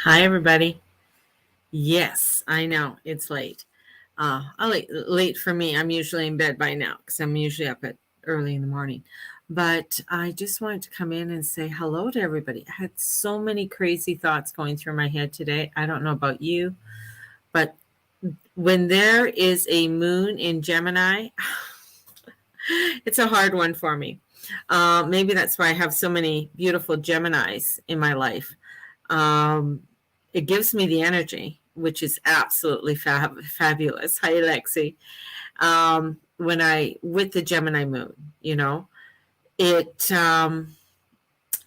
Hi, everybody. Yes, I know it's late. Late for me. I'm usually in bed by now because I'm usually up at early in the morning. But I just wanted to come in and say hello to everybody. I had so many crazy thoughts going through my head today. I don't know about you, but when there is a moon in Gemini, it's a hard one for me. Maybe that's why I have so many beautiful Geminis in my life. Um, it gives me the energy, which is absolutely fabulous. Hi, Alexi. When I with the Gemini moon, it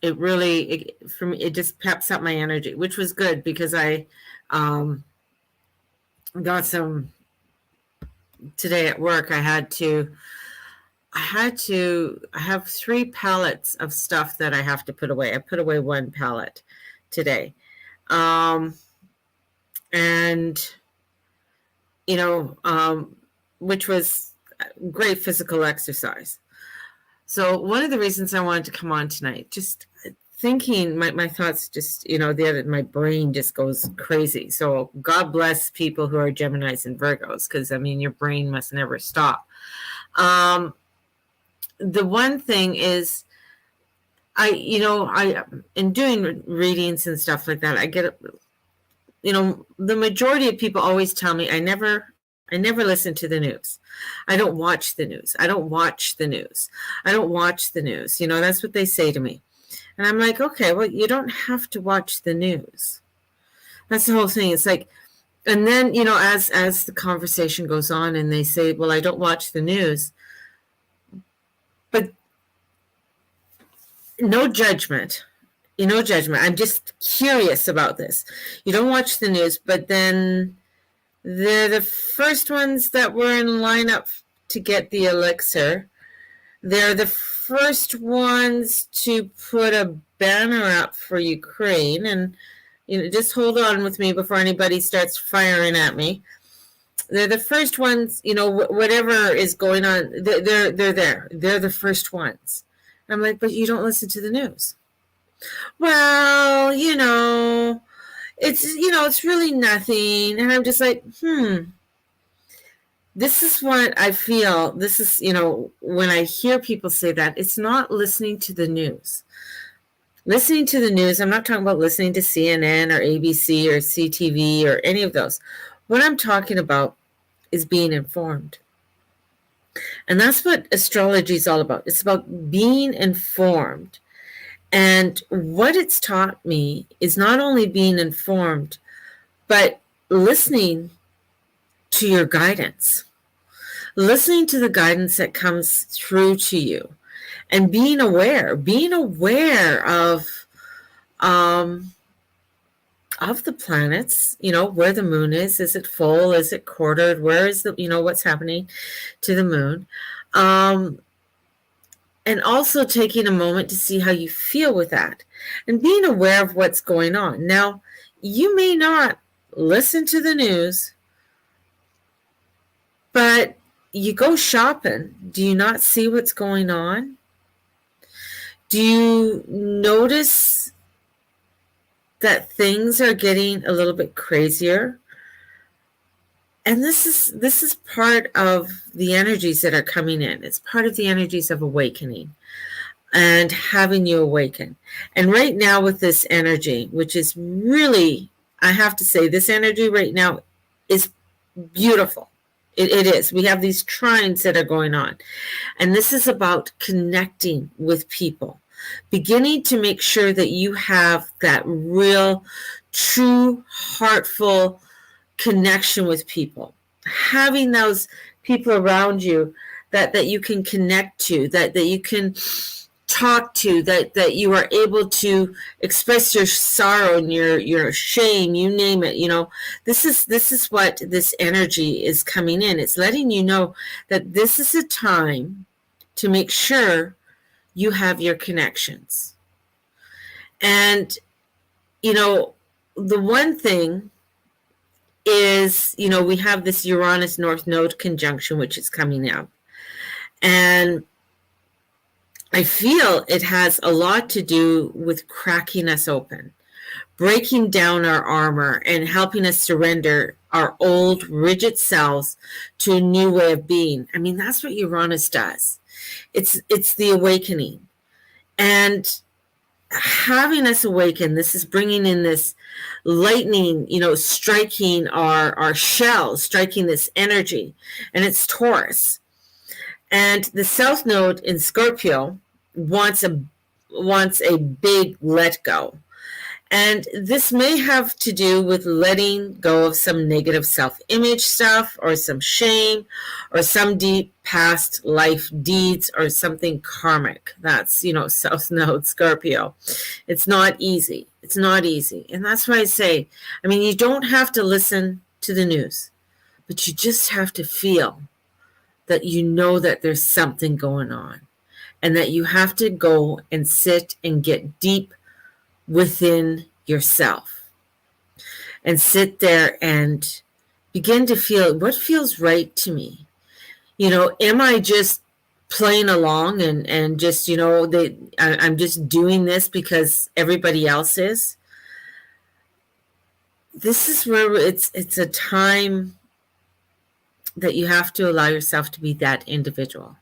it really for me it just peps up my energy, which was good because I um, got some today at work. I have 3 pallets of stuff that I have to put away. I put away 1 pallet today. Um, and which was great physical exercise. So one of the reasons I wanted to come on tonight, just thinking, my thoughts just, my brain just goes crazy. So God bless people who are Geminis and Virgos, because your brain must never stop. The one thing is, I in doing readings and stuff like that, I get, the majority of people always tell me I never listen to the news. I don't watch the news. I don't watch the news. I don't watch the news. That's what they say to me. And I'm like, okay, well, you don't have to watch the news. That's the whole thing. It's like, and then, as the conversation goes on and they say, well, I don't watch the news. But no judgment. No judgment. I'm just curious about this. You don't watch the news, but then they're the first ones that were in lineup to get the elixir. They're the first ones to put a banner up for Ukraine. And, just hold on with me before anybody starts firing at me. They're the first ones, whatever is going on, they're there. They're the first ones. I'm like, but you don't listen to the news. Well, it's really nothing. And I'm just like, this is what I feel. This is, when I hear people say that, it's not listening to the news. Listening to the news, I'm not talking about listening to CNN or ABC or CTV or any of those. What I'm talking about is being informed. And that's what astrology is all about. It's about being informed. And what it's taught me is not only being informed, but listening to your guidance. Listening to the guidance that comes through to you. And being aware of the planets, where the moon is it full, is it quartered, where is what's happening to the moon. And also taking a moment to see how you feel with that and being aware of what's going on. Now, you may not listen to the news, but you go shopping. Do you not see what's going on? Do you notice that things are getting a little bit crazier? And this is part of the energies that are coming in. It's part of the energies of awakening and having you awaken. And right now with this energy, which is really, I have to say, this energy right now is beautiful. It is. We have these trines that are going on. And this is about connecting with people, beginning to make sure that you have that real, true, heartful connection with people. Having those people around you that you can connect to, that you can talk to, that you are able to express your sorrow and your shame, you name it. This is what this energy is coming in. It's letting you know that this is a time to make sure you have your connections. And the one thing is, we have this Uranus North Node conjunction, which is coming out. And I feel it has a lot to do with cracking us open, breaking down our armor and helping us surrender our old rigid selves to a new way of being. I mean, that's what Uranus does. It's the awakening. And having us awaken, this is bringing in this lightning, striking our shells, striking this energy, and it's Taurus. And the South Node in Scorpio wants a big let go. And this may have to do with letting go of some negative self-image stuff, or some shame, or some deep past life deeds, or something karmic. That's, South Node Scorpio. It's not easy. It's not easy. And that's why I say, you don't have to listen to the news, but you just have to feel that that there's something going on, and that you have to go and sit and get deep within yourself and sit there and begin to feel what feels right to me. Am I just playing along and just, I'm just doing this because everybody else is? This is where it's a time that you have to allow yourself to be that individual,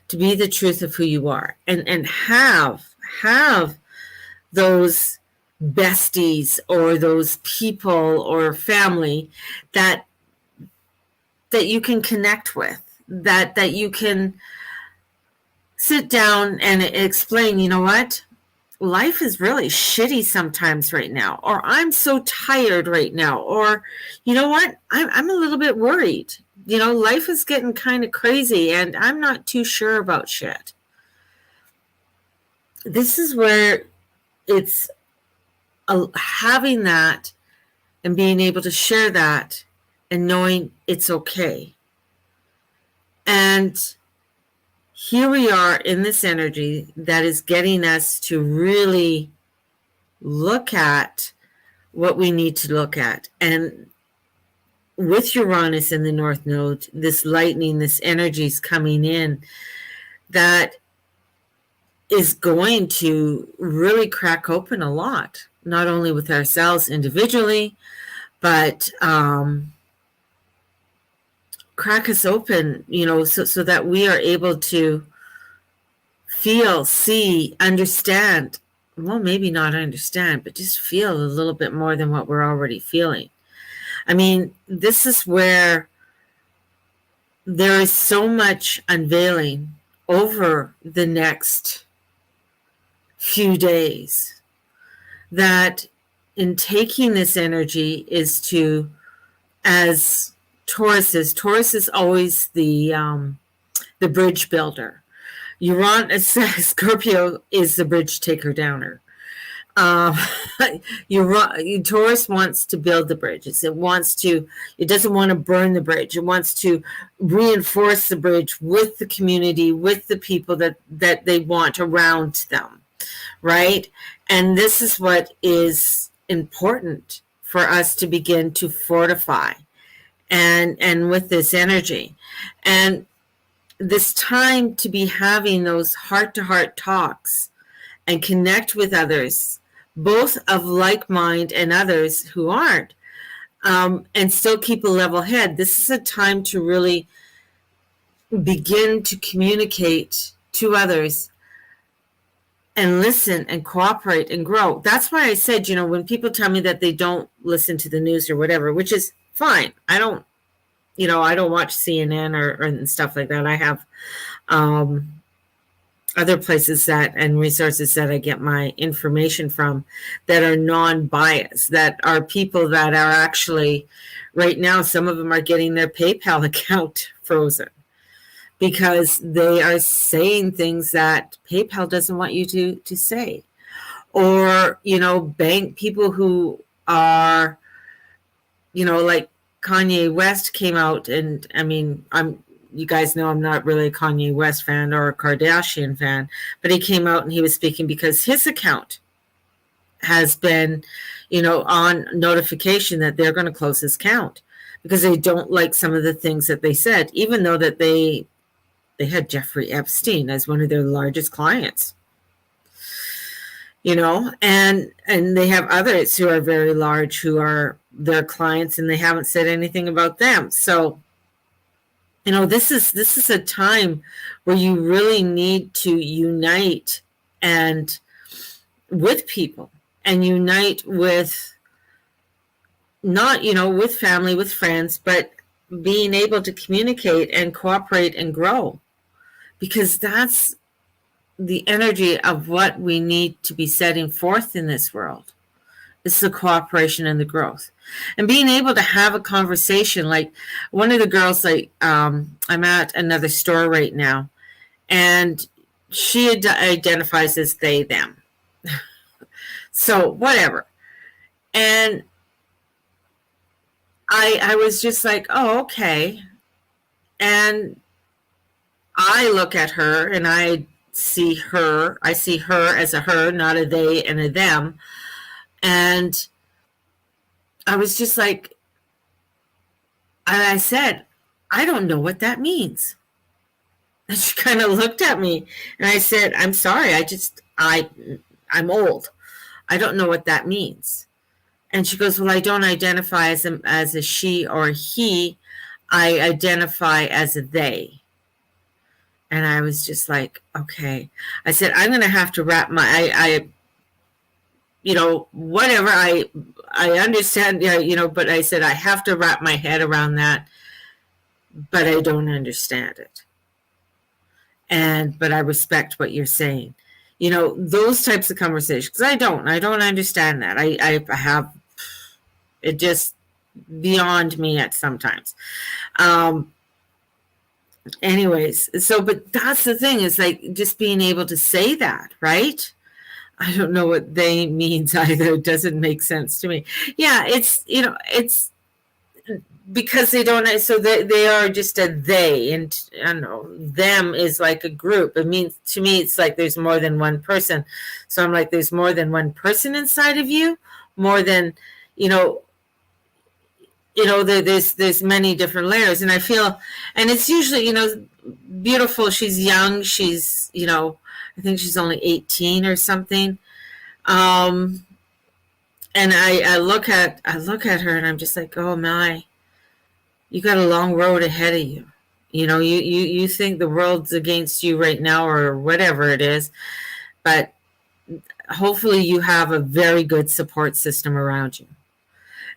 to be the truth of who you are, and have those besties or those people or family that you can connect with, that you can sit down and explain, what? Life is really shitty sometimes right now, or I'm so tired right now, or what? I'm a little bit worried. Life is getting kind of crazy and I'm not too sure about shit. This is where it's having that and being able to share that and knowing it's okay. And here we are in this energy that is getting us to really look at what we need to look at. And with Uranus in the North Node, this lightning, this energy is coming in that is going to really crack open a lot, not only with ourselves individually, but crack us open, so that we are able to feel, see, understand. Well, maybe not understand, but just feel a little bit more than what we're already feeling. This is where there is so much unveiling over the next few days, that in taking this energy is to, as Taurus is always the bridge builder. Uranus, Scorpio is the bridge taker downer. Taurus wants to build the bridge. It doesn't want to burn the bridge. It wants to reinforce the bridge with the community, with the people that they want around them, right? And this is what is important for us to begin to fortify and with this energy. And this time to be having those heart-to-heart talks and connect with others, both of like mind and others who aren't, and still keep a level head. This is a time to really begin to communicate to others and listen and cooperate and grow. That's why I said, when people tell me that they don't listen to the news or whatever, which is fine. I don't watch CNN or stuff like that. I have other places and resources that I get my information from that are non-biased, that are people that are actually, right now, some of them are getting their PayPal account frozen because they are saying things that PayPal doesn't want you to say. Or, bank people who are, like Kanye West came out, and you guys know I'm not really a Kanye West fan or a Kardashian fan, but he came out and he was speaking because his account has been, on notification that they're going to close his account because they don't like some of the things that they said, even though that they had Jeffrey Epstein as one of their largest clients. and they have others who are very large who are their clients, and they haven't said anything about them. So this is a time where you really need to unite and with people, and unite with not with family, with friends, but being able to communicate and cooperate and grow, because that's the energy of what we need to be setting forth in this world. It's the cooperation and the growth, and being able to have a conversation. Like one of the girls, like I'm at another store right now, and she identifies as they, them. So whatever. And I was just like, oh, okay. And I look at her and I see her as a her, not a they and a them. And I was just like, and I said, I don't know what that means. And she kind of looked at me, and I said, I'm sorry, I'm old. I don't know what that means. And she goes, well, I don't identify as a she or a he. I identify as a they. And I was just like, okay. I said, I'm going to have to wrap my, whatever, I understand, but I said, I have to wrap my head around that, but I don't understand it. But I respect what you're saying. Those types of conversations, because I don't understand that. I have, it just beyond me at sometimes. Anyways, so, but that's the thing, is like just being able to say that, right? I don't know what they means either. It doesn't make sense to me. Yeah, it's because they don't, so they are just a they, and I don't know, them is like a group. It means, to me, it's like there's more than one person. So I'm like, there's more than one person inside of you, more than, there's many different layers. And I feel, and it's usually, beautiful. She's young. She's, I think she's only 18 or something. And I look at her and I'm just like, oh my, you got a long road ahead of you. You think the world's against you right now or whatever it is, but hopefully you have a very good support system around you.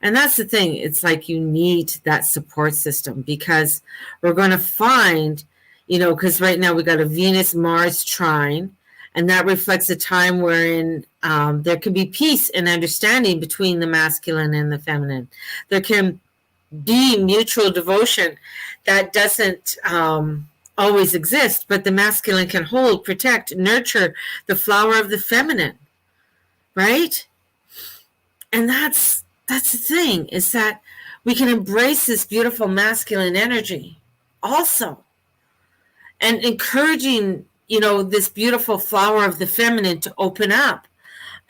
And that's the thing. It's like you need that support system, because we're going to find, because right now we got a Venus-Mars trine, and that reflects a time wherein there can be peace and understanding between the masculine and the feminine. There can be mutual devotion that doesn't always exist, but the masculine can hold, protect, nurture the flower of the feminine, right? And that's the thing, is that we can embrace this beautiful masculine energy also, and encouraging, this beautiful flower of the feminine to open up,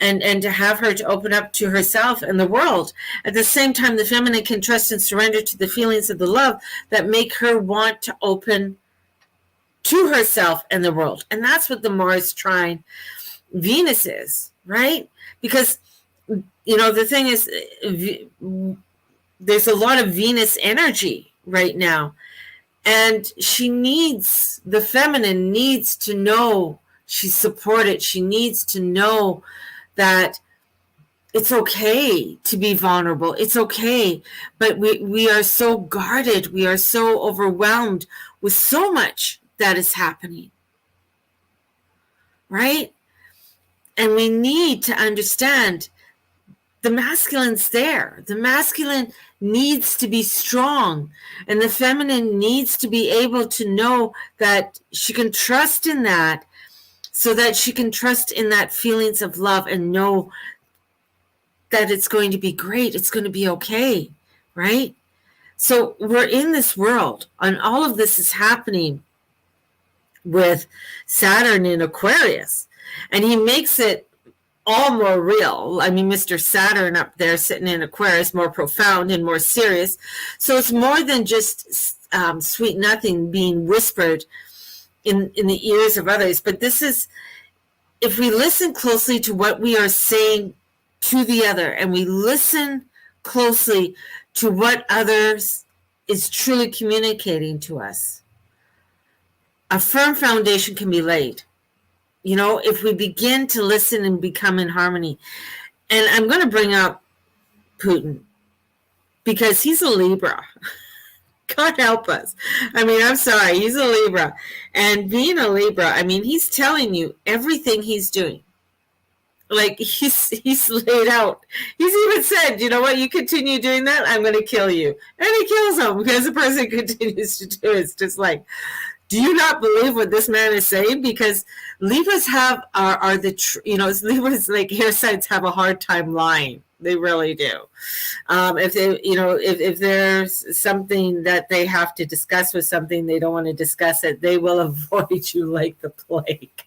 and to have her to open up to herself and the world. At the same time, the feminine can trust and surrender to the feelings of the love that make her want to open to herself and the world. And that's what the Mars trine Venus is, right? Because, the thing is, there's a lot of Venus energy right now. And the feminine needs to know she's supported. She needs to know that it's okay to be vulnerable. It's okay. But we are so guarded. We are so overwhelmed with so much that is happening. Right? And we need to understand the masculine's there. The masculine needs to be strong, and the feminine needs to be able to know that she can trust in that, so that she can trust in that feelings of love and know that it's going to be great. It's going to be okay, right? So we're in this world, and all of this is happening with Saturn in Aquarius, and he makes it all more real. I mean, Mr. Saturn up there sitting in Aquarius, more profound and more serious. So it's more than just sweet nothing being whispered in the ears of others. But this is if we listen closely to what we are saying to the other, and we listen closely to what others is truly communicating to us, a firm foundation can be laid. If we begin to listen and become in harmony. And I'm going to bring up Putin because he's a Libra. God help us. I mean, I'm sorry, he's a Libra. And being a Libra, I mean, he's telling you everything he's doing. Like, he's laid out. He's even said, you know what, you continue doing that, I'm going to kill you. And he kills him because the person continues to do it. It's just like, do you not believe what this man is saying? Because Libras Libras, like hair signs, have a hard time lying. They really do. If they, if there's something that they have to discuss with something, they don't want to discuss it, they will avoid you like the plague.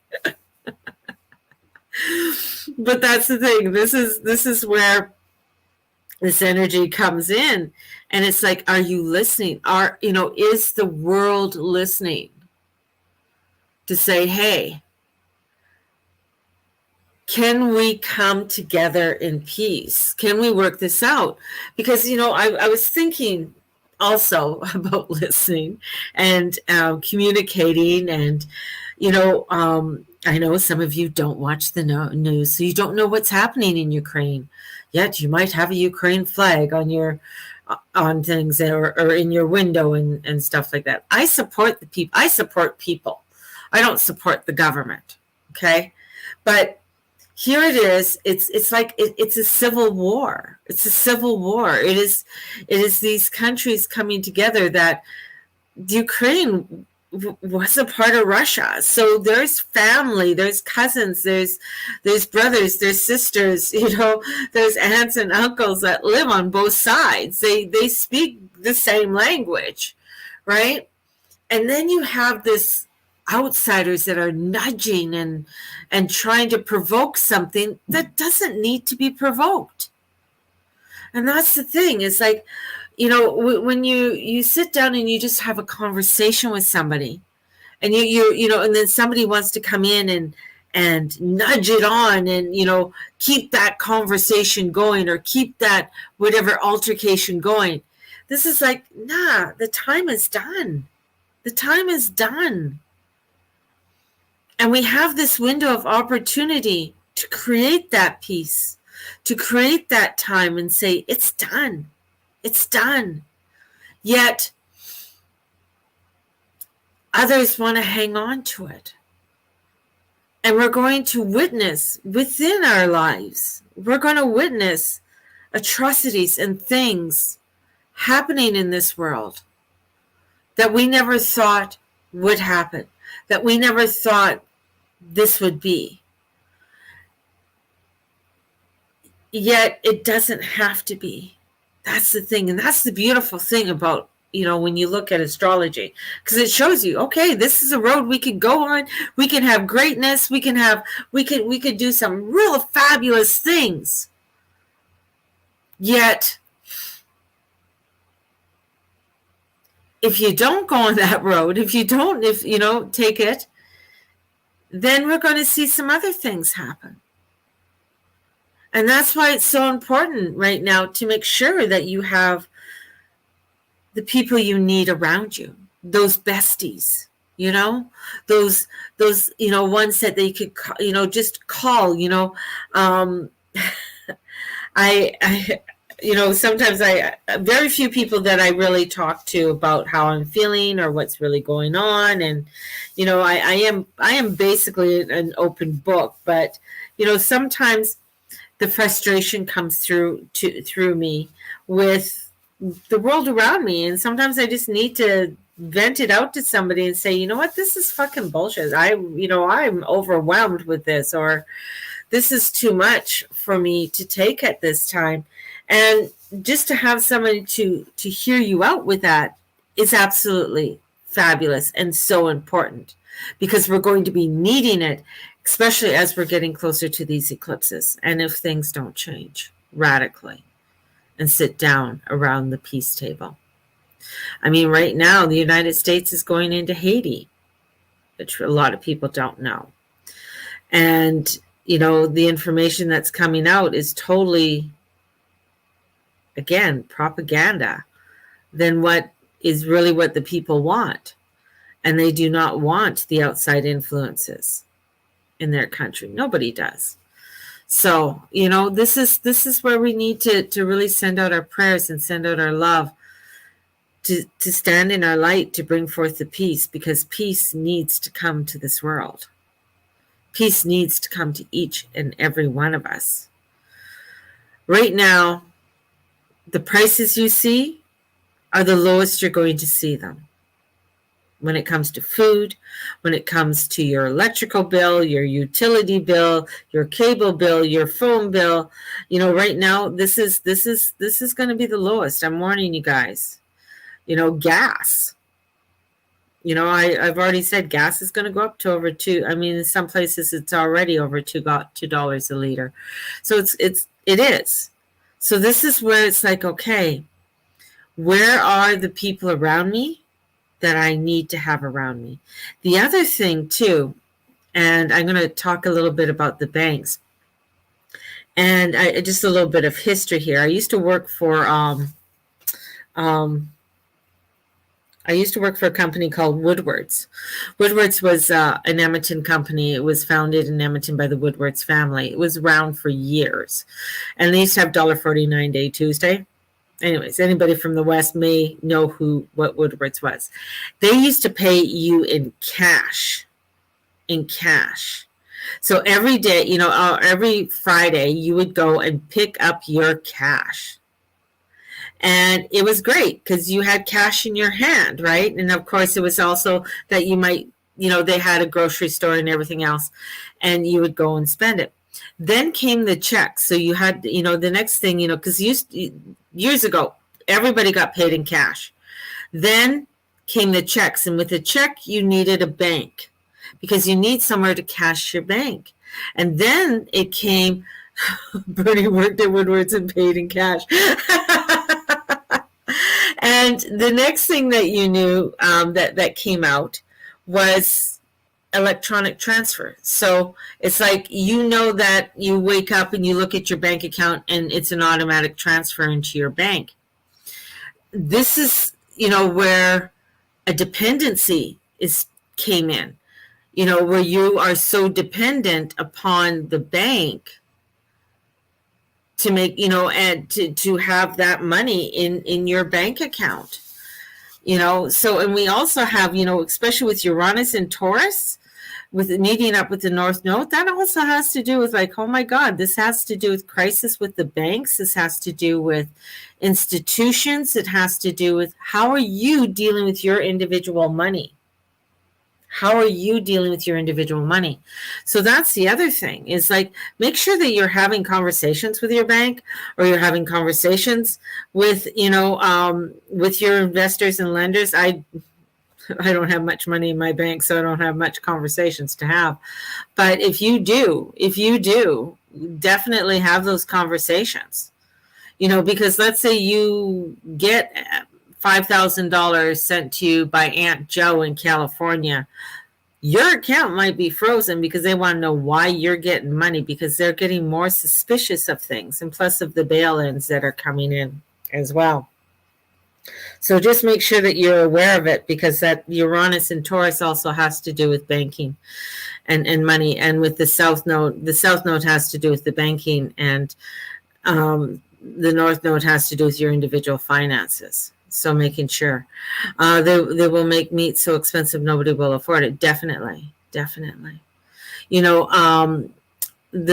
But that's the thing. This is where this energy comes in, and it's like, are you listening? Is the world listening to say, hey, can we come together in peace? Can we work this out? Because, I was thinking also about listening and communicating. And, I know some of you don't watch the news, so you don't know what's happening in Ukraine. Yet you might have a Ukraine flag on things or in your window and stuff like that. I support the people. I support people. I don't support the government. Okay. But here it is. It's like it's a civil war. It's a civil war. It is these countries coming together. That Ukraine was a part of Russia. So there's family, there's cousins, there's brothers, there's sisters, there's aunts and uncles that live on both sides. They speak the same language, right? And then you have this outsiders that are nudging and trying to provoke something that doesn't need to be provoked. And that's the thing. It's like, when you sit down and you just have a conversation with somebody, and and then somebody wants to come in and nudge it on and, keep that conversation going or keep that whatever altercation going. This is like, nah, the time is done. The time is done. And we have this window of opportunity to create that peace, to create that time and say, it's done. It's done. Yet others want to hang on to it. And we're going to witness within our lives, we're going to witness atrocities and things happening in this world that we never thought would happen, that we never thought this would be. Yet it doesn't have to be. That's the thing. And that's the beautiful thing about, when you look at astrology, because it shows you, okay, this is a road we can go on. We can have greatness. We could do some real fabulous things. Yet, if you don't go on that road, if you don't take it, then we're going to see some other things happen. And that's why it's so important right now to make sure that you have the people you need around you, those besties, those ones that they could, just call, sometimes very few people that I really talk to about how I'm feeling or what's really going on. And, I am basically an open book, but, sometimes the frustration comes through me with the world around me. And sometimes I just need to vent it out to somebody and say, you know what, this is fucking bullshit. I'm overwhelmed with this, or this is too much for me to take at this time. And just to have somebody to hear you out with that is absolutely fabulous and so important, because we're going to be needing it, especially as we're getting closer to these eclipses. And if things don't change radically and sit down around the peace table. I mean, right now, the United States is going into Haiti, which a lot of people don't know. And, the information that's coming out is totally, again, propaganda than what is really what the people want. And they do not want the outside influences in their country. Nobody does. So, this is where we need to really send out our prayers and send out our love to stand in our light, to bring forth the peace, because peace needs to come to this world. Peace needs to come to each and every one of us. Right now, the prices you see are the lowest you're going to see them. When it comes to food, when it comes to your electrical bill, your utility bill, your cable bill, your phone bill, right now, this is going to be the lowest. I'm warning you guys. Gas. I've already said gas is going to go up to over $2. I mean, in some places it's already over $2 a liter. So it is. So this is where it's like, okay, where are the people around me that I need to have around me? The other thing too, and I'm going to talk a little bit about the banks, and just a little bit of history here. I used to work for a company called Woodward's. Woodward's was an Edmonton company. It was founded in Edmonton by the Woodward's family. It was around for years. And they used to have $1.49 Day Tuesday. Anyways, anybody from the West may know what Woodward's was. They used to pay you in cash. So every day, every Friday, you would go and pick up your cash. And it was great because you had cash in your hand, right? And of course, it was also that you might, they had a grocery store and everything else, and you would go and spend it. Then came the checks. So you had, the next thing, because years ago, everybody got paid in cash. Then came the checks. And with the check, you needed a bank because you need somewhere to cash your bank. And then it came, Bernie worked at Woodward's and paid in cash. And the next thing that you knew that came out was electronic transfer. So it's like, that you wake up and you look at your bank account and it's an automatic transfer into your bank. This is, where a dependency came in, where you are so dependent upon the bank to make, and to have that money in your bank account, so, and we also have, especially with Uranus and Taurus, with meeting up with the North Node, that also has to do with like, oh my God, this has to do with crisis with the banks. This has to do with institutions. It has to do with how are you dealing with your individual money? How are you dealing with your individual money? So that's the other thing is like, make sure that you're having conversations with your bank or you're having conversations with, with your investors and lenders. I don't have much money in my bank, so I don't have much conversations to have. But if you do, definitely have those conversations, because let's say you get $5,000 sent to you by Aunt Joe in California. Your account might be frozen because they want to know why you're getting money, because they're getting more suspicious of things, and plus of the bail-ins that are coming in as well. So just make sure that you're aware of it, because that Uranus and Taurus also has to do with banking and money. And with the South Node has to do with the banking, and the North Node has to do with your individual finances. So making sure they will make meat so expensive nobody will afford it. Definitely. The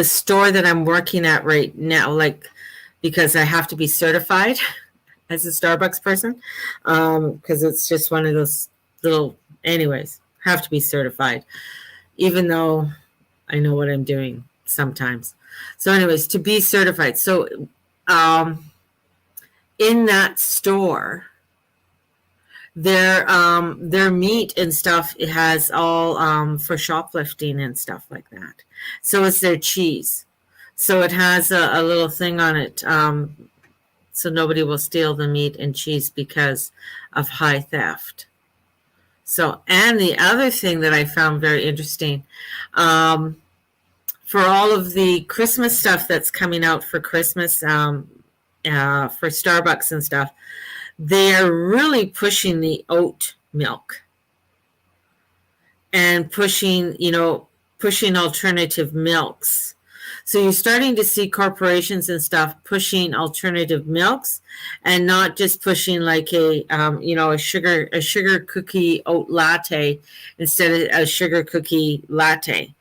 store that I'm working at right now, like, because I have to be certified as a Starbucks person, because it's just one of those little, anyways, have to be certified, even though I know what I'm doing sometimes. So anyways, to be certified. So in that store, their meat and stuff, it has all for shoplifting and stuff like that. So it's their cheese. So it has a little thing on it, so nobody will steal the meat and cheese because of high theft. So, and the other thing that I found very interesting, for all of the Christmas stuff that's coming out for Christmas, for Starbucks and stuff, they're really pushing the oat milk and pushing alternative milks. So you're starting to see corporations and stuff pushing alternative milks, and not just pushing like a sugar cookie oat latte instead of a sugar cookie latte,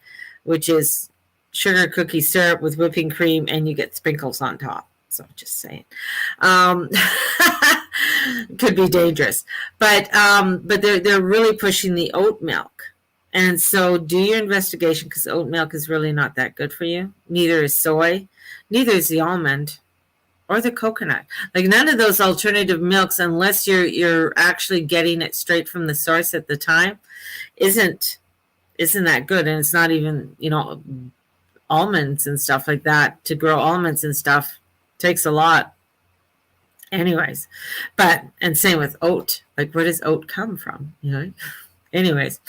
which is sugar cookie syrup with whipping cream, and you get sprinkles on top. So just saying, could be dangerous, but they're really pushing the oat milk. And so do your investigation, because oat milk is really not that good for you. Neither is soy, neither is the almond or the coconut. Like none of those alternative milks, unless you're actually getting it straight from the source at the time, isn't that good. And it's not even, almonds and stuff like that. To grow almonds and stuff takes a lot. Anyways, and same with oat. Like where does oat come from? Anyways.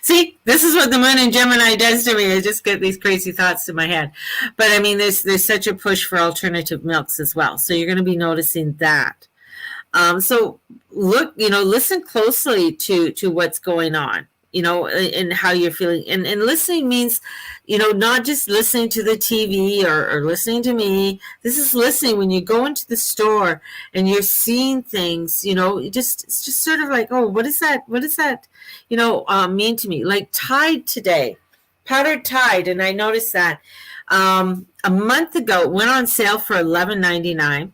See, this is what the moon in Gemini does to me. I just get these crazy thoughts in my head. But I mean, there's such a push for alternative milks as well. So you're going to be noticing that. So look, listen closely to what's going on, and how you're feeling. And listening means, not just listening to the TV or listening to me. This is listening when you go into the store and you're seeing things, it's just sort of like, oh, what is that? What does that, mean to me? Like Tide today, powdered Tide. And I noticed that a month ago, it went on sale for $11.99.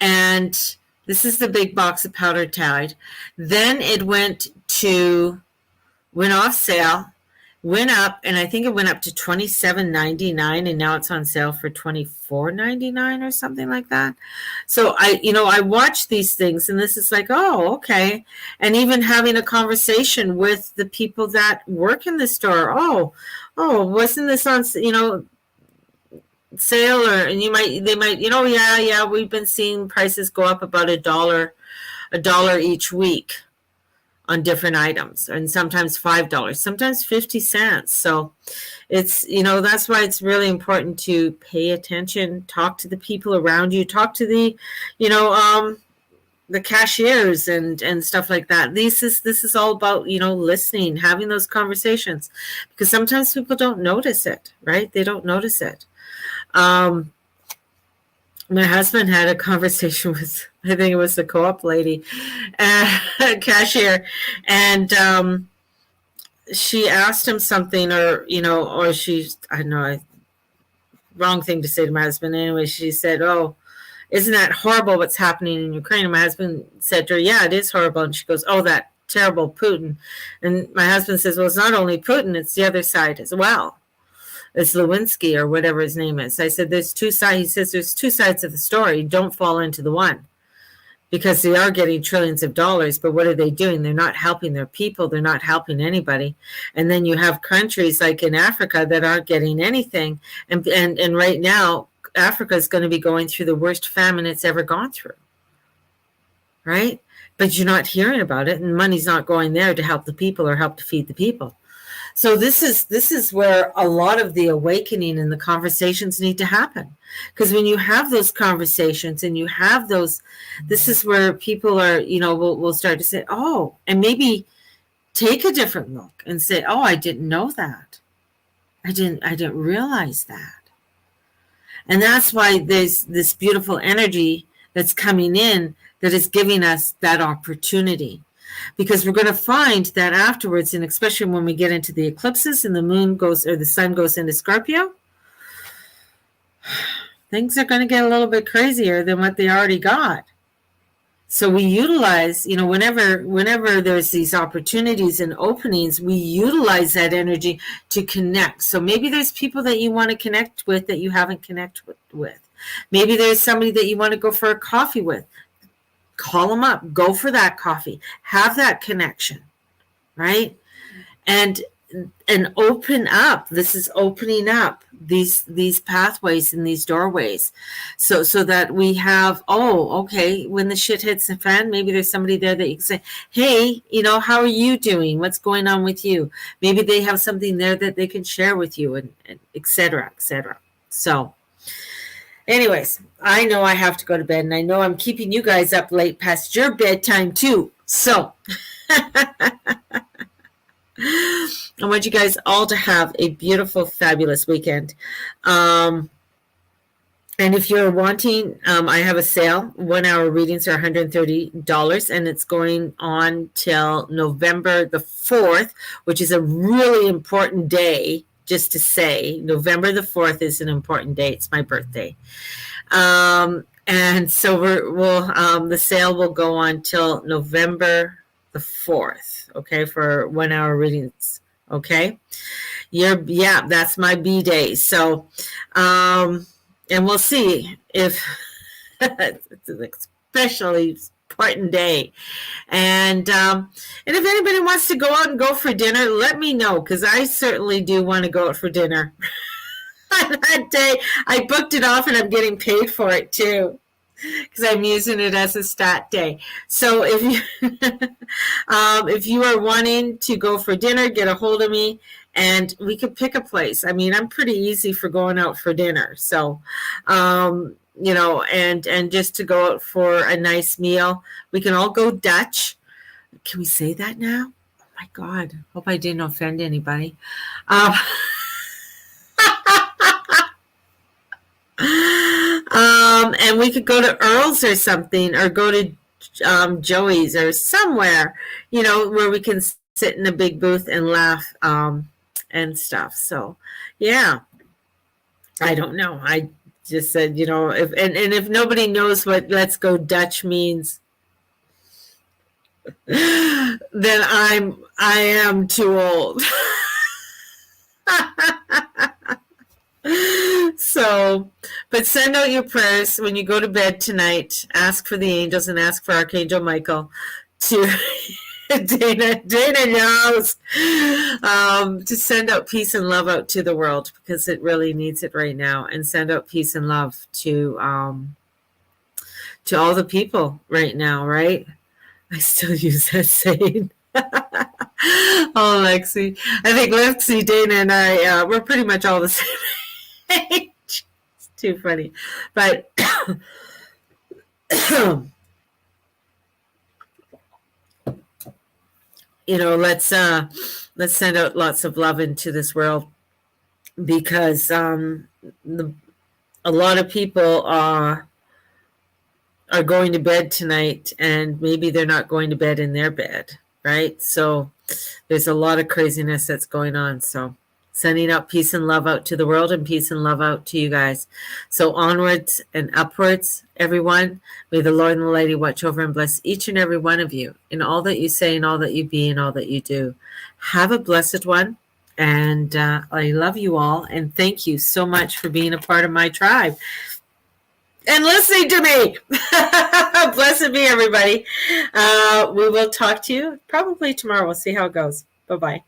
And this is the big box of powdered Tide. Then it went off sale, went up, and I think it went up to $27.99, and now it's on sale for $24.99 or something like that. So I watch these things, and this is like, oh, okay. And even having a conversation with the people that work in the store. Oh, wasn't this on, sale? Or and they might yeah, we've been seeing prices go up about a dollar each week on different items, and sometimes $5, sometimes 50 cents. So it's that's why it's really important to pay attention, talk to the people around you, talk to the the cashiers and stuff like that. This is all about listening, having those conversations, because sometimes people don't notice it, right? They don't notice it. My husband had a conversation with, I think it was the co-op lady, cashier, and she asked him something, or she, I don't know, wrong thing to say to my husband. Anyway, she said, oh, isn't that horrible what's happening in Ukraine? And my husband said to her, yeah, it is horrible. And she goes, oh, that terrible Putin. And my husband says, well, it's not only Putin, it's the other side as well. It's Lewinsky or whatever his name is. I said, there's two sides. He says, there's two sides of the story. Don't fall into the one, because they are getting trillions of dollars. But what are they doing? They're not helping their people. They're not helping anybody. And then you have countries like in Africa that aren't getting anything. And right now, Africa is going to be going through the worst famine it's ever gone through. Right? But you're not hearing about it, and money's not going there to help the people or help to feed the people. So this is where a lot of the awakening and the conversations need to happen. Because when you have those conversations and you have those, this is where people are, will start to say, oh, and maybe take a different look and say, oh, I didn't know that. I didn't realize that. And that's why there's this beautiful energy that's coming in that is giving us that opportunity. Because we're going to find that afterwards, and especially when we get into the eclipses and the moon goes, or the sun goes into Scorpio, things are going to get a little bit crazier than what they already got. So we utilize, whenever there's these opportunities and openings, we utilize that energy to connect. So maybe there's people that you want to connect with that you haven't connected with. Maybe there's somebody that you want to go for a coffee with. Call them up, go for that coffee, have that connection, right? And and open up. This is opening up these pathways and these doorways, so that we have, oh, okay, when the shit hits the fan, maybe there's somebody there that you can say, hey, how are you doing, what's going on with you? Maybe they have something there that they can share with you, and etc., etc. So anyways, I know I have to go to bed, and I know I'm keeping you guys up late past your bedtime too, so I want you guys all to have a beautiful, fabulous weekend. And if you're wanting, I have a sale. 1 hour readings are $130, and it's going on till November the 4th, which is a really important day. Just to say, November the 4th is an important day. It's my birthday. And so the sale will go on till November the 4th. Okay, for 1 hour readings. Okay, that's my B day. So, and we'll see if it's an especially important day. And if anybody wants to go out and go for dinner, let me know, because I certainly do want to go out for dinner. That day, I booked it off, and I'm getting paid for it too, because I'm using it as a stat day. So if you if you are wanting to go for dinner, get a hold of me, and we could pick a place. I mean, I'm pretty easy for going out for dinner. So, and just to go out for a nice meal. We can all go Dutch. Can we say that now? Oh my God. Hope I didn't offend anybody. And we could go to Earl's or something, or go to Joey's or somewhere, where we can sit in a big booth and laugh and stuff. So, yeah, I don't know. I just said, if nobody knows what "let's go Dutch" means, then I am too old. So, but send out your prayers when you go to bed tonight. Ask for the angels and ask for Archangel Michael to Dana knows to send out peace and love out to the world, because it really needs it right now, and send out peace and love to all the people right now, right? I still use that saying. Oh, Lexi. I think Lexi, Dana, and I, we're pretty much all the same age. It's too funny. But let's send out lots of love into this world, because a lot of people are going to bed tonight, and maybe they're not going to bed in their bed, right? So there's a lot of craziness that's going on. So sending out peace and love out to the world, and peace and love out to you guys. So onwards and upwards, everyone. May the Lord and the Lady watch over and bless each and every one of you in all that you say, and all that you be, and all that you do. Have a blessed one. And I love you all. And thank you so much for being a part of my tribe and listening to me. Blessed be everybody. We will talk to you probably tomorrow. We'll see how it goes. Bye-bye.